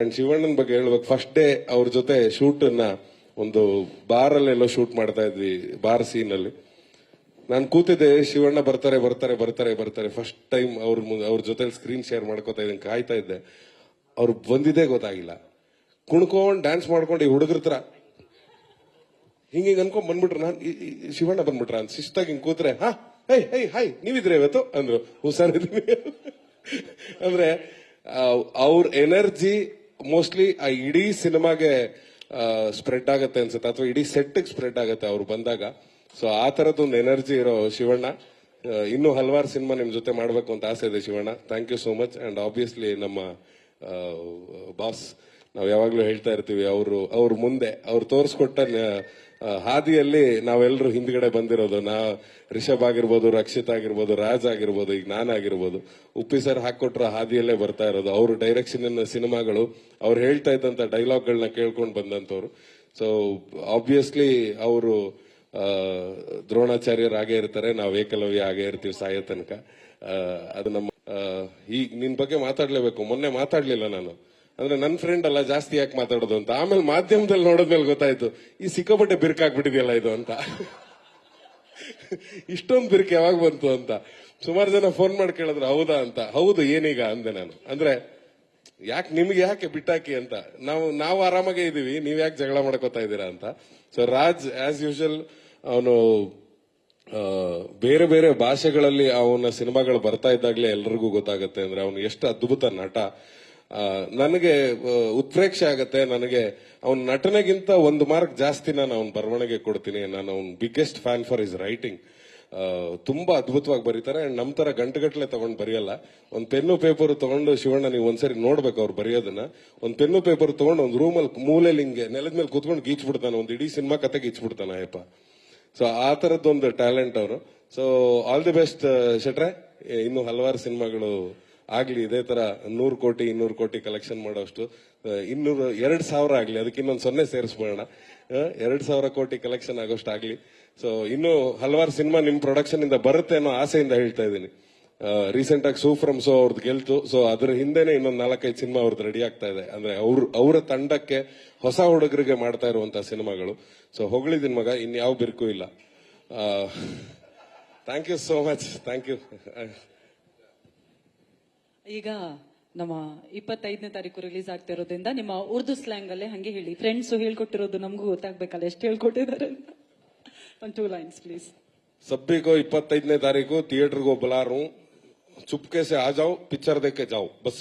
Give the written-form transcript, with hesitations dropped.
And ಶಿವಣ್ಣನ ಬಗ್ಗೆ ಹೇಳ್ಬೇಕು. First day ಅವ್ರ ಜೊತೆ ಶೂಟ್ ಅನ್ನ ಒಂದು ಬಾರ್ ಅಲ್ಲೆಲ್ಲೋ ಶೂಟ್ ಮಾಡ್ತಾ ಇದ್ವಿ, ಬಾರ್ ಸೀನ್ ಅಲ್ಲಿ. ನಾನು ಕೂತಿದ್ದೆ, ಶಿವಣ್ಣ ಬರ್ತಾರೆ ಬರ್ತಾರೆ ಬರ್ತಾರೆ ಬರ್ತಾರೆ ಫಸ್ಟ್ ಟೈಮ್ ಅವ್ರ ಜೊತೆ ಸ್ಕ್ರೀನ್ ಶೇರ್ ಮಾಡ್ಕೋತಾ ಇದ್ದೀನಿ, ಕಾಯ್ತಾ ಇದ್ದೆ. ಅವ್ರು ಬಂದಿದ್ದೇ ಗೊತ್ತಾಗಿಲ್ಲ. ಕುಣ್ಕೊಂಡ್ ಡ್ಯಾನ್ಸ್ ಮಾಡ್ಕೊಂಡು ಈ ಹುಡುಗರ ತರ ಹಿಂಗೆ ಅನ್ಕೊಂಡ್ ಬಂದ್ಬಿಟ್ರು. ನಾನು ಶಿವಣ್ಣ ಬಂದ್ಬಿಟ್ರ ಅಂತ ಶಿಸ್ತಾಗಿ ಹಿಂಗ್ ಕೂತ್ರೆ, ಹಾ ಹೈ ಹೈ ಹಾಯ್ ನೀವಿದ್ರೆ ಇವತ್ತು ಅಂದ್ರು. ಹುಷಾರಿದ್ದೀನಿ ಅಂದ್ರೆ ಅವ್ರ ಎನರ್ಜಿ ಮೋಸ್ಟ್ಲಿ ಆ ಇಡೀ ಸಿನಿಮಾಗೆ ಸ್ಪ್ರೆಡ್ ಆಗತ್ತೆ ಅನ್ಸುತ್ತೆ, ಅಥವಾ ಇಡೀ ಸೆಟ್ ಸ್ಪ್ರೆಡ್ ಆಗತ್ತೆ ಅವ್ರು ಬಂದಾಗ. ಸೊ ಆ ತರದೊಂದು ಎನರ್ಜಿ ಇರೋ ಶಿವಣ್ಣ ಇನ್ನೂ ಹಲವಾರು ಸಿನಿಮಾ ನಿಮ್ ಜೊತೆ ಮಾಡ್ಬೇಕು ಅಂತ ಆಸೆ ಇದೆ Shivanna. Thank you so much. And obviously ನಮ್ಮ ಬಾಸ್, ನಾವ್ ಯಾವಾಗ್ಲೂ ಹೇಳ್ತಾ ಇರ್ತೀವಿ, ಅವ್ರ ಮುಂದೆ ಅವ್ರು ತೋರಿಸ್ಕೊಟ್ಟ ಹಾದಿಯಲ್ಲಿ ನಾವೆಲ್ಲರೂ ಹಿಂದ್ಗಡೆ ಬಂದಿರೋದು. ರಿಷಬ್ ಆಗಿರ್ಬೋದು, ರಕ್ಷಿತ್ ಆಗಿರ್ಬೋದು, ರಾಜ್ ಆಗಿರ್ಬೋದು, ಈಗ ನಾನಾಗಿರ್ಬೋದು, ಉಪ್ಪಿ ಸರ್ ಹಾಕೊಟ್ರ ಹಾದಿಯಲ್ಲೇ ಬರ್ತಾ ಇರೋದು. ಅವ್ರ ಡೈರೆಕ್ಷನ್ ಸಿನಿಮಾಗಳು, ಅವ್ರು ಹೇಳ್ತಾ ಇದ್ದಂತ ಡೈಲಾಗ್ಗಳನ್ನ ಕೇಳ್ಕೊಂಡು ಬಂದಂತವ್ರು. ಸೊ ಆಬ್ವಿಯಸ್ಲಿ ಅವರು ದ್ರೋಣಾಚಾರ್ಯರಾಗೇ ಇರ್ತಾರೆ, ನಾವು ಏಕಲವ್ಯ ಆಗೇ ಇರ್ತೀವಿ ಸಾಯೋ ತನಕ. ಅದು ನಮ್ಮ ಈಗ ನಿನ್ ಬಗ್ಗೆ ಮಾತಾಡ್ಲೇಬೇಕು. ಮೊನ್ನೆ ಮಾತಾಡ್ಲಿಲ್ಲ ನಾನು, ಅಂದ್ರೆ ನನ್ನ ಫ್ರೆಂಡ್ ಅಲ್ಲ, ಜಾಸ್ತಿ ಯಾಕೆ ಮಾತಾಡೋದು ಅಂತ. ಆಮೇಲೆ ಮಾಧ್ಯಮದಲ್ಲಿ ನೋಡಿದ್ಮೇಲೆ ಗೊತ್ತಾಯ್ತು, ಈ ಸಿಕ್ಕಾಪಟ್ಟೆ ಬಿರ್ಕಾಕ್ಬಿಟ್ಟಿದೆಯಲ್ಲ ಇದು ಅಂತ. ಇಷ್ಟೊಂದು ಬಿರ್ಕ್ ಯಾವಾಗ ಬಂತು ಅಂತ ಸುಮಾರು ಜನ ಫೋನ್ ಮಾಡಿ ಕೇಳಿದ್ರು. ಹೌದಾ ಅಂತ. ಹೌದು, ಏನೀಗ ಅಂದೆ ನಾನು. ಅಂದ್ರೆ ನಿಮ್ಗೆ ಯಾಕೆ ಬಿಟ್ಟಾಕಿ ಅಂತ. ನಾವು ಆರಾಮಾಗೇ ಇದೀವಿ, ನೀವ್ ಯಾಕೆ ಜಗಳ ಮಾಡ್ಕೋತಾ ಇದ್ದೀರಾ ಅಂತ. ಸೊ ರಾಜ್ ಆಸ್ ಯೂಶುವಲ್ ಅವನು ಬೇರೆ ಬೇರೆ ಭಾಷೆಗಳಲ್ಲಿ ಅವನ ಸಿನಿಮಾಗಳು ಬರ್ತಾ ಇದ್ದಾಗಲೇ ಎಲ್ರಿಗೂ ಗೊತ್ತಾಗುತ್ತೆ ಅಂದ್ರೆ ಅವನು ಎಷ್ಟು ಅದ್ಭುತ ನಟ. ನನಗೆ ಉತ್ಪ್ರೇಕ್ಷೆ ಆಗತ್ತೆ. ನನಗೆ ಅವನ ನಟನೆಗಿಂತ ಒಂದು ಮಾರ್ಕ್ ಜಾಸ್ತಿ ನಾನು ಅವನ ಬರವಣಿಗೆ ಕೊಡ್ತೀನಿ. ನಾನು ಅವನ್ biggest fan for is writing. ತುಂಬಾ ಅದ್ಭುತವಾಗಿ ಬರೀತಾರೆ. ಅಂಡ್ ನಮ್ ತರ ಗಂಟೆಗಟ್ಲೆ ತಗೊಂಡ್ ಬರೆಯಲ್ಲ. ಒಂದ್ ಪೆನ್ನು ಪೇಪರ್ ತಗೊಂಡು, ಶಿವಣ್ಣ ನೀವು ಒಂದ್ಸರಿ ನೋಡ್ಬೇಕು ಅವ್ರು ಬರೆಯೋದನ್ನ. ಒಂದ್ ಪೆನ್ನು ಪೇಪರ್ ತಗೊಂಡು ಒಂದ್ ರೂಮಲ್ಲಿ ಮೂಲೆಯಲ್ಲಿ ಹಿಂಗೆ ನೆಲದ ಮೇಲೆ ಕೂತ್ಕೊಂಡು ಗೀಚ್ಬಿಡ್ತಾನೆ, ಒಂದ್ ಇಡೀ ಸಿನಿಮಾ ಕತೆ ಗೀಚ್ಬಿಡ್ತಾನೆ ಅಯ್ಯಪ್ಪ. ಸೊ ಆ ತರದೊಂದು ಟ್ಯಾಲೆಂಟ್ ಅವರು. ಸೊ ಆಲ್ ದಿ ಬೆಸ್ಟ್ ಶೆಟ್ರೆ. ಇನ್ನು ಹಲವಾರು ಸಿನಿಮಾಗಳು ಆಗ್ಲಿ, ಇದೇ ತರ 100 ಕೋಟಿ 200 ಕೋಟಿ ಕಲೆಕ್ಷನ್ ಮಾಡೋಷ್ಟು, 200,000 ಆಗ್ಲಿ, ಅದಕ್ಕೆ ಇನ್ನೊಂದು 0 ಸೇರಿಸ್ಬೋಣ, 2,000 ಕೋಟಿ ಕಲೆಕ್ಷನ್ ಆಗೋಷ್ಟು ಆಗ್ಲಿ. ಸೊ ಇನ್ನು ಹಲವಾರು ಸಿನಿಮಾ ನಿಮ್ ಪ್ರೊಡಕ್ಷನ್ ಇಂದ ಬರುತ್ತೆ ಅನ್ನೋ ಆಸೆಯಿಂದ ಹೇಳ್ತಾ ಇದ್ದೀನಿ. ರೀಸೆಂಟ್ ಆಗಿ ಸೂ ಫ್ರಮ್ ಸೋ ಅವ್ರದ್ದು ಗೆಲ್ತು. ಸೊ ಅದ್ರ ಹಿಂದೆನೆ ಇನ್ನೊಂದು 4-5 ಸಿನಿಮಾ ಅವ್ರದ್ದು ರೆಡಿ ಆಗ್ತಾ ಇದೆ. ಅಂದ್ರೆ ಅವರ ತಂಡಕ್ಕೆ ಹೊಸ ಹುಡುಗರಿಗೆ ಮಾಡ್ತಾ ಇರುವಂತಹ ಸಿನಿಮಾಗಳು. ಸೊ ಹೊಗಳಿದಿನ ಮಗ, ಇನ್ಯಾವ ಬಿರ್ಕು ಇಲ್ಲ. Thank you so much. Thank you. ಈಗ ನಮ್ಮ 25ನೇ ತಾರೀಕು ರಿಲೀಸ್ ಆಗ್ತಾ ಇರೋದ್ರಿಂದ ನಿಮ್ಮ ಉರ್ದು ಸ್ಲ್ಯಾಂಗ್ ಅಲ್ಲೇ ಹಂಗೆ ಹೇಳಿ. ಫ್ರೆಂಡ್ಸ್ ಹೇಳ್ಕೊಟ್ಟಿರೋದು ನಮಗೂ ಗೊತ್ತಾಗ್ಬೇಕಲ್ಲ ಎಷ್ಟು ಹೇಳ್ಕೊಟ್ಟಿದ್ದಾರೆ ಅಂತ. 1-2 lines ಪ್ಲೀಸ್. सभी को 25ನೇ ತಾರೀಕು थिएटर को बुला रहा हूं, चुपके से आ जाओ, पिक्चर देख के जाओ, बस.